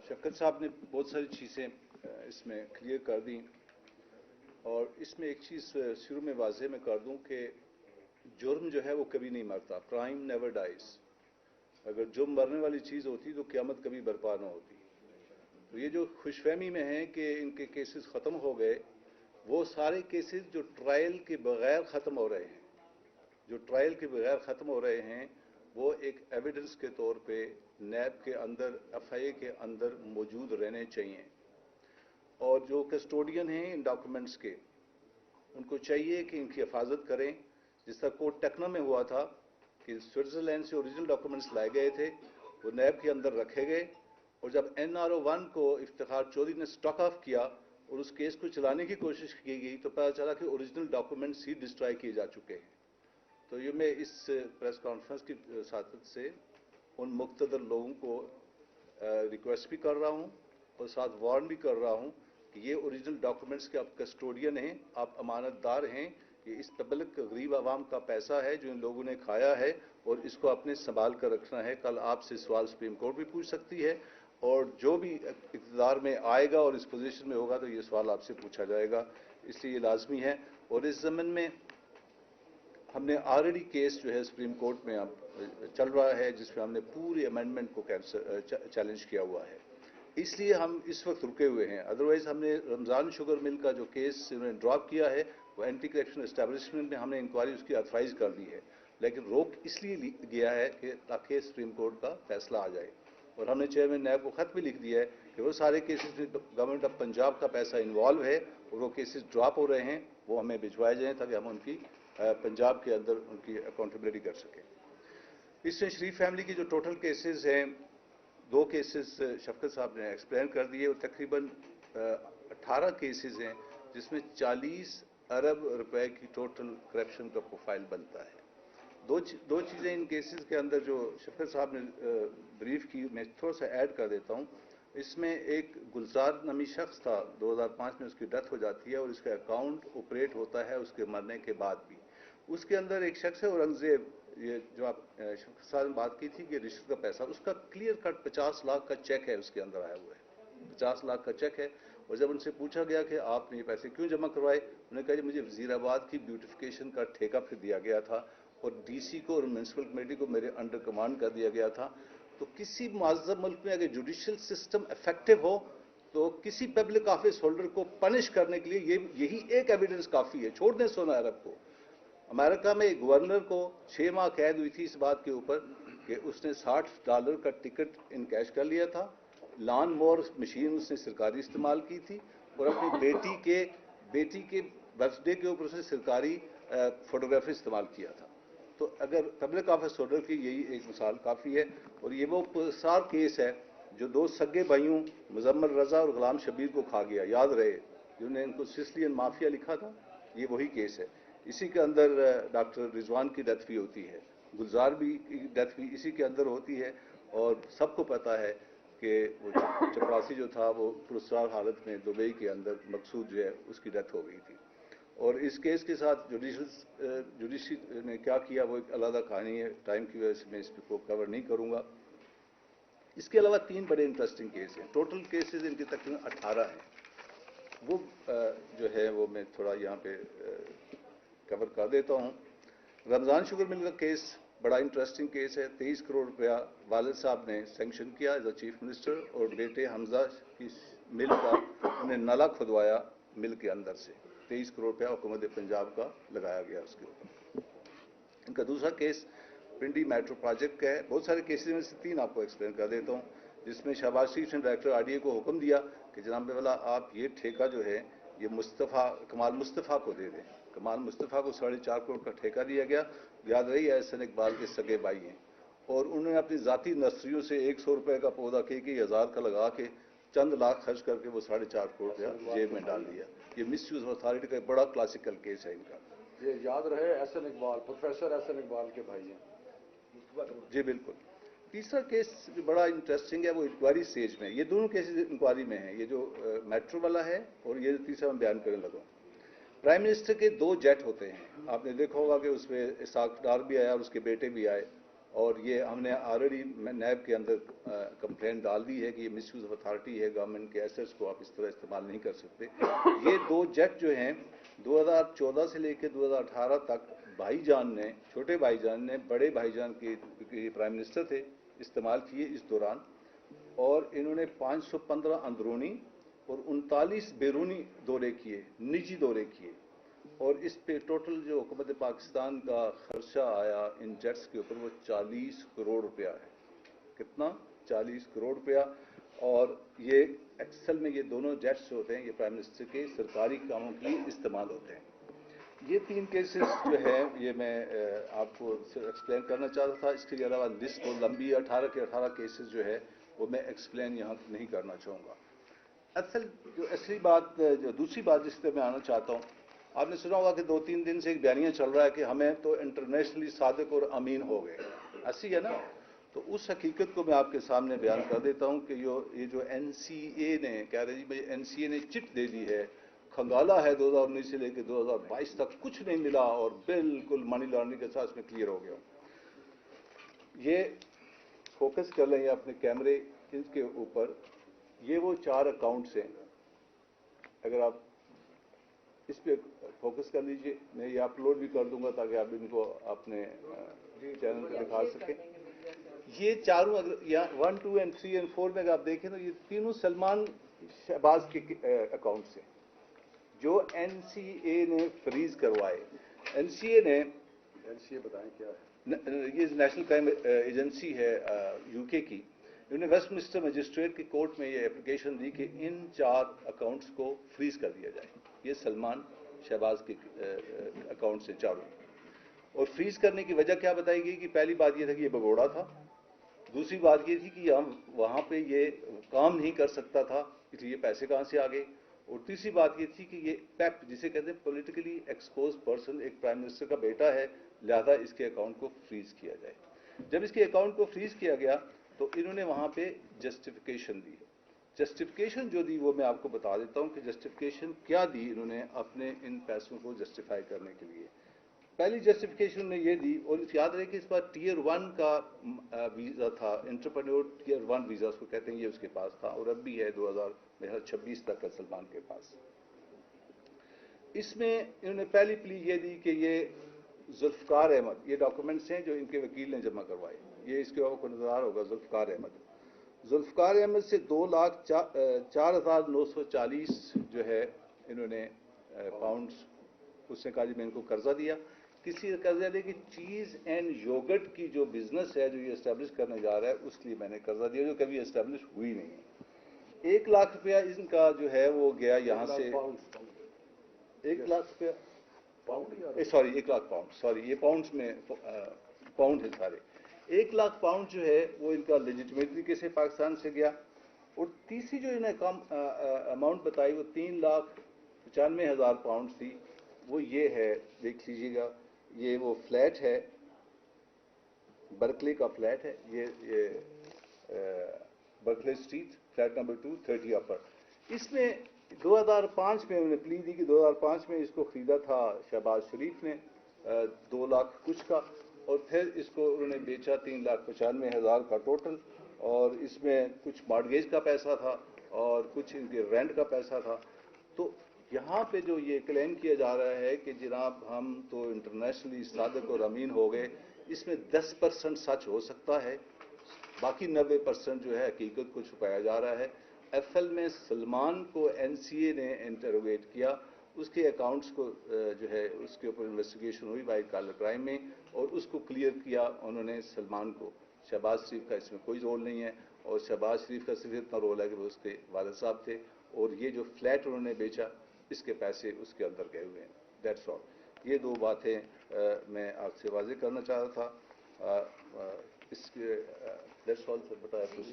شفقت صاحب نے بہت ساری چیزیں اس میں کلیئر کر دیں، اور اس میں ایک چیز شروع میں واضح میں کر دوں کہ جرم جو ہے وہ کبھی نہیں مرتا، کرائم نیور ڈائز۔ اگر جرم مرنے والی چیز ہوتی تو قیامت کبھی برپا نہ ہوتی۔ تو یہ جو خوش فہمی میں ہیں کہ ان کے کیسز ختم ہو گئے، وہ سارے کیسز جو ٹرائل کے بغیر ختم ہو رہے ہیں، ختم ہو رہے ہیں، وہ ایک ایویڈنس کے طور پہ نیب کے اندر، ایف آئی اے کے اندر موجود رہنے چاہیے۔ اور جو کسٹوڈین ہیں ان ڈاکومنٹس کے، ان کو چاہیے کہ ان کی حفاظت کریں، جس طرح کوٹ ٹیکنا میں ہوا تھا کہ سوئٹزرلینڈ سے اوریجنل ڈاکومنٹس لائے گئے تھے، وہ نیب کے اندر رکھے گئے، اور جب NRO1 کو افتخار چودھری نے اسٹاک آف کیا اور اس کیس کو چلانے کی کوشش کی گئی تو پتہ چلا کہ اوریجنل ڈاکومنٹس ہی ڈسٹرائی کیے جا چکے ہیں۔ تو یہ میں اس پریس کانفرنس کی ساتھ سے ان مقتدر لوگوں کو ریکویسٹ بھی کر رہا ہوں اور ساتھ وارن بھی کر رہا ہوں کہ یہ اوریجنل ڈاکومنٹس کے آپ کسٹوڈین ہیں، آپ امانت دار ہیں، یہ اس پبلک غریب عوام کا پیسہ ہے جو ان لوگوں نے کھایا ہے، اور اس کو اپنے سنبھال کر رکھنا ہے۔ کل آپ سے سوال سپریم کورٹ بھی پوچھ سکتی ہے، اور جو بھی اقتدار میں آئے گا اور اس پوزیشن میں ہوگا تو یہ سوال آپ سے پوچھا جائے گا، اس لیے یہ لازمی ہے۔ اور اس ضمن میں ہم نے آلریڈی کیس جو ہے سپریم کورٹ میں اب چل رہا ہے، جس میں ہم نے پوری امینڈمنٹ کو چیلنج کیا ہوا ہے، اس لیے ہم اس وقت رکے ہوئے ہیں۔ ادروائز ہم نے رمضان شوگر مل کا جو کیس انہوں نے ڈراپ کیا ہے، وہ اینٹی کرپشن اسٹیبلشمنٹ میں ہم نے انکوائری اس کی آتھرائز کر دی ہے، لیکن روک اس لیے گیا ہے کہ تاکہ سپریم کورٹ کا فیصلہ آ جائے۔ اور ہم نے چیئرمین نیب کو خط بھی لکھ دیا ہے کہ وہ سارے کیسز میں گورنمنٹ آف پنجاب کا پیسہ انوالو ہے اور وہ کیسز ڈراپ ہو رہے ہیں، وہ ہمیں بھجوائے جائیں تاکہ ہم ان کی پنجاب کے اندر ان کی اکاؤنٹیبلٹی کر سکیں۔ اس میں شریف فیملی کی جو ٹوٹل کیسز ہیں، 2 کیسز شفقت صاحب نے ایکسپلین کر دیے، اور تقریباً 18 کیسز ہیں جس میں 40 ارب روپے کی ٹوٹل کرپشن کا پروفائل بنتا ہے۔ دو چیزیں ان کیسز کے اندر جو شفقت صاحب نے بریف کی، میں تھوڑا سا ایڈ کر دیتا ہوں۔ اس میں ایک گلزار نامی شخص تھا، 2005 میں اس کی ڈیتھ ہو جاتی ہے اور اس کا اکاؤنٹ آپریٹ ہوتا ہے اس کے مرنے کے بعد بھی۔ اس کے اندر ایک شخص ہے اورنگزیب، یہ جو آپ شفقت صاحب نے بات کی تھی کہ رشوت کا پیسہ، اس کا کلیئر کٹ 50 لاکھ کا چیک ہے اس کے اندر آیا ہوا ہے، 50 لاکھ کا چیک ہے۔ اور جب ان سے پوچھا گیا کہ آپ نے یہ پیسے کیوں جمع کروائے، انہوں نے کہا کہ مجھے وزیر آباد کی بیوٹیفیکیشن کا ٹھیکہ پھر دیا گیا تھا اور ڈی سی کو اور میونسپل کمیٹی کو میرے انڈر کمانڈ کر دیا گیا تھا۔ تو کسی معذب ملک میں اگر جوڈیشل سسٹم افیکٹو ہو تو کسی پبلک آفس ہولڈر کو پنش کرنے کے لیے یہی ایک ایویڈنس کافی ہے، چھوڑ دیں 16 ارب کو۔ امریکہ میں گورنر کو 6 ماہ قید ہوئی تھی اس بات کے اوپر کہ اس نے $60 کا ٹکٹ ان کیش کر لیا تھا، لان مور مشین اس نے سرکاری استعمال کی تھی، اور اپنی بیٹی کے برتھ ڈے کے اوپر اس نے سرکاری فوٹوگرافی استعمال کیا تھا۔ تو اگر پبلک آفس ہولڈر کی یہی ایک مثال کافی ہے۔ اور یہ وہ پرسار کیس ہے جو 2 سگے بھائیوں مزمل رضا اور غلام شبیر کو کھا گیا، یاد رہے، جنہوں نے ان کو سسلین مافیا لکھا تھا، یہ وہی کیس ہے۔ اسی کے اندر ڈاکٹر رضوان کی ڈیتھ بھی ہوتی ہے، گلزار بھی کی ڈیتھ بھی اسی کے اندر ہوتی ہے، اور سب کو پتہ ہے کہ وہ چپراسی جو تھا وہ پرسرار حالت میں دبئی کے اندر مقصود جو ہے اس کی ڈیتھ ہو گئی تھی۔ اور اس کیس کے ساتھ جوڈیشری نے کیا کیا وہ ایک علیحدہ کہانی ہے، ٹائم کی وجہ سے میں اس کو کور نہیں کروں گا۔ اس کے علاوہ 3 بڑے انٹرسٹنگ کیس ہیں، ٹوٹل کیسز ان کے تقریباً 18 ہیں، وہ جو ہے وہ میں تھوڑا یہاں پہ کور کر دیتا ہوں۔ رمضان شوگر مل کا کیس بڑا انٹرسٹنگ کیس ہے، 23 کروڑ روپیہ والد صاحب نے سینکشن کیا ایز اے چیف منسٹر، اور بیٹے حمزہ کی مل کا انہیں نالا کھدوایا مل کے اندر سے، 23 کروڑ روپیہ حکومت پنجاب کا لگایا گیا اس کے اوپر۔ ان کا دوسرا کیس پنڈی میٹرو پروجیکٹ کا ہے۔ بہت سارے کیسز میں سے 3 آپ کو ایکسپلین کر دیتا ہوں، جس میں شہباز شریف نے ڈائریکٹر RDA کو حکم دیا کہ جناب والا آپ یہ ٹھیکہ جو ہے یہ کمال مصطفیٰ کو دے دیں۔ کمال مصطفیٰ کو 4.5 کروڑ کا ٹھیکہ دیا گیا، یاد رہی احسن اقبال کے سگے بھائی ہیں، اور انہوں نے اپنی ذاتی نرسریوں سے 100 روپے کا پودا کے 1000 کا لگا کے چند لاکھ خرچ کر کے وہ 4.5 کروڑ روپیہ جیب میں ڈال دیا۔ یہ مس یوز آف اتھارٹی کا ایک بڑا کلاسیکل کیس ہے ان کا۔ یہ یاد رہے احسن اقبال، پروفیسر احسن اقبال کے بھائی ہیں۔ جی بالکل۔ تیسرا کیس جو بڑا انٹرسٹنگ ہے وہ انکوائری سٹیج میں، یہ دونوں کیسز انکوائری میں ہیں، یہ جو میٹرو والا ہے اور یہ جو تیسرا میں بیان کرنے لگا ہوں۔ پرائم منسٹر کے 2 جیٹ ہوتے ہیں، آپ نے دیکھا ہوگا کہ اس میں اسحاق ڈار بھی آیا اور اس کے بیٹے بھی آئے، اور یہ ہم نے آلریڈی نیب کے اندر کمپلین ڈال دی ہے کہ یہ مس یوز آف اتھارٹی ہے، گورنمنٹ کے ایسٹس کو آپ اس طرح استعمال نہیں کر سکتے۔ یہ 2 جیٹ جو ہیں 2014 سے لے کے 2018 تک بھائی جان نے، چھوٹے بھائی جان نے بڑے بھائی جان کے پرائم منسٹر تھے، استعمال کیے اس دوران، اور انہوں نے 515 اندرونی اور 39 بیرونی دورے کیے، نجی دورے کیے، اور اس پہ ٹوٹل جو حکومت پاکستان کا خرچہ آیا ان جیٹس کے اوپر وہ 40 کروڑ روپیہ ہے۔ کتنا؟ 40 کروڑ روپیہ۔ اور یہ ایکسل میں یہ دونوں جیٹس جو ہوتے ہیں یہ پرائم منسٹر کے سرکاری کاموں کے لیے استعمال ہوتے ہیں۔ یہ 3 کیسز جو ہے یہ میں آپ کو ایکسپلین کرنا چاہتا تھا۔ اس کے علاوہ لسٹ بہت لمبی ہے، 18 کے 18 کیسز جو ہے وہ میں ایکسپلین یہاں نہیں کرنا چاہوں گا۔ اصلی بات، جو دوسری بات جس پہ میں آنا چاہتا ہوں، آپ نے سنا ہوگا کہ 2-3 دن سے ایک بیانیہ چل رہا ہے کہ ہمیں تو انٹرنیشنلی صادق اور امین ہو گئے، ایسی ہے نا؟ تو اس حقیقت کو میں آپ کے سامنے بیان کر دیتا ہوں کہ یہ جو این سی اے نے کہہ رہے جی بھائی این سی اے نے چٹ دے دی ہے، کھنگالا ہے 2019 سے لے کے 2022 تک کچھ نہیں ملا اور بالکل منی لانڈرنگ کے ساتھ اس میں کلیئر ہو گیا۔ یہ فوکس کر لیں اپنے کیمرے ان کے اوپر، یہ وہ 4 اکاؤنٹس ہیں، اگر آپ اس پہ فوکس کر لیجئے، میں یہ اپلوڈ بھی کر دوں گا تاکہ آپ ان کو اپنے چینل پہ دکھا سکیں۔ یہ چاروں اگر یہاں 1، 2 اور 3 اور 4 میں اگر آپ دیکھیں تو یہ تینوں سلمان شہباز کے اکاؤنٹس ہیں جو این سی اے نے فریز کروائے۔ این سی اے نے، این سی اے بتائیں کیا ہے؟ یہ نیشنل کرائم ایجنسی ہے یو کے کی، انہوں نے ویسٹ منسٹر مجسٹریٹ کی کورٹ میں یہ اپلیکیشن دی کہ ان 4 اکاؤنٹس کو فریز کر دیا جائے۔ یہ سلمان شہباز کے اکاؤنٹس ہیں چاروں، اور فریز کرنے کی وجہ کیا بتائی گئی کہ پہلی بات یہ تھا کہ یہ بگوڑا تھا، دوسری بات یہ تھی کہ وہاں پہ یہ کام نہیں کر سکتا تھا اس لیے پیسے کہاں سے آ گئے، اور تیسری بات یہ تھی کہ یہ پیپ جسے کہتے ہیں پولیٹیکلی ایکسپوز پرسن، ایک پرائم منسٹر کا بیٹا ہے، لہذا اس کے اکاؤنٹ کو فریز کیا جائے۔ جب اس کے اکاؤنٹ کو فریز کیا گیا تو انہوں نے وہاں پہ جسٹیفیکیشن دی۔ جسٹیفیکیشن جو دی وہ میں آپ کو بتا دیتا ہوں کہ جسٹیفیکیشن کیا دی انہوں نے اپنے ان پیسوں کو جسٹیفائی کرنے کے لیے۔ پہلی جسٹیفیکیشن نے یہ دی، اور یاد رہے کہ اس بار ٹیئر 1 کا ویزا تھا، انٹرپرینور ٹیئر 1 ویزا اس کو کہتے ہیں، یہ اس کے پاس تھا اور اب بھی ہے 2026 تک کا سلمان کے پاس۔ اس میں انہوں نے پہلی پلی یہ دی کہ یہ ذوالفقار احمد، یہ ڈاکومنٹس ہیں جو ان کے وکیل نے جمع کروائے، یہ اس کے آپ کو نظر ہوگا ذوالفقار احمد سے 2,04,940 جو ہے انہوں نے پاؤنڈز، اس نے کہا جی میں ان کو قرضہ دیا۔ کسی قرضہ دے کہ چیز اینڈ یوگرٹ کی جو بزنس ہے جو یہ اسٹیبلش کرنے جا رہا ہے اس کے لیے میں نے قرضہ دیا جو کبھی اسٹیبلش ہوئی نہیں ہے۔ 1 لاکھ روپیہ ان کا جو ہے وہ گیا یہاں سے، 1 لاکھ روپیہ سوری 1 لاکھ پاؤنڈ، سوری یہ پاؤنڈز میں پاؤنڈ ہے سارے، 1 لاکھ پاؤنڈ جو ہے وہ ان کا لیجٹمیٹ طریقے سے پاکستان سے گیا۔ اور تیسری جو انہیں کم اماؤنٹ بتائی وہ 3,95,000 پاؤنڈ تھی، وہ یہ ہے، دیکھ لیجیے گا، یہ وہ فلیٹ ہے، برکلے کا فلیٹ ہے، یہ برکلے اسٹریٹ، فلیٹ نمبر 230 اپر۔ اس میں 2005 میں انہوں نے پلی دی کہ 2005 میں اس کو خریدا تھا شہباز شریف نے 2 لاکھ کچھ کا، اور پھر اس کو انہوں نے بیچا 3,95,000 کا ٹوٹل، اور اس میں کچھ مارگیج کا پیسہ تھا اور کچھ ان کے رینٹ کا پیسہ تھا۔ تو یہاں پہ جو یہ کلیم کیا جا رہا ہے کہ جناب ہم تو انٹرنیشنلی صادق اور امین ہو گئے، اس میں 10% سچ ہو سکتا ہے، باقی 90% جو ہے حقیقت کو چھپایا جا رہا ہے۔ ایف ایل میں سلمان کو این سی اے نے انٹروگیٹ کیا، اس کے اکاؤنٹس کو جو ہے اس کے اوپر انویسٹیگیشن ہوئی وائٹ کالر کرائم میں، اور اس کو کلیئر کیا انہوں نے سلمان کو۔ شہباز شریف کا اس میں کوئی رول نہیں ہے، اور شہباز شریف کا صرف اتنا رول ہے کہ وہ اس کے والد صاحب تھے، اور یہ جو فلیٹ انہوں نے بیچا اس کے پیسے اس کے اندر گئے ہوئے ہیں۔ That's all. یہ 2 باتیں میں آپ سے واضح کرنا چاہ رہا تھا۔ اس کے دیٹس آل سر، بتایا کچھ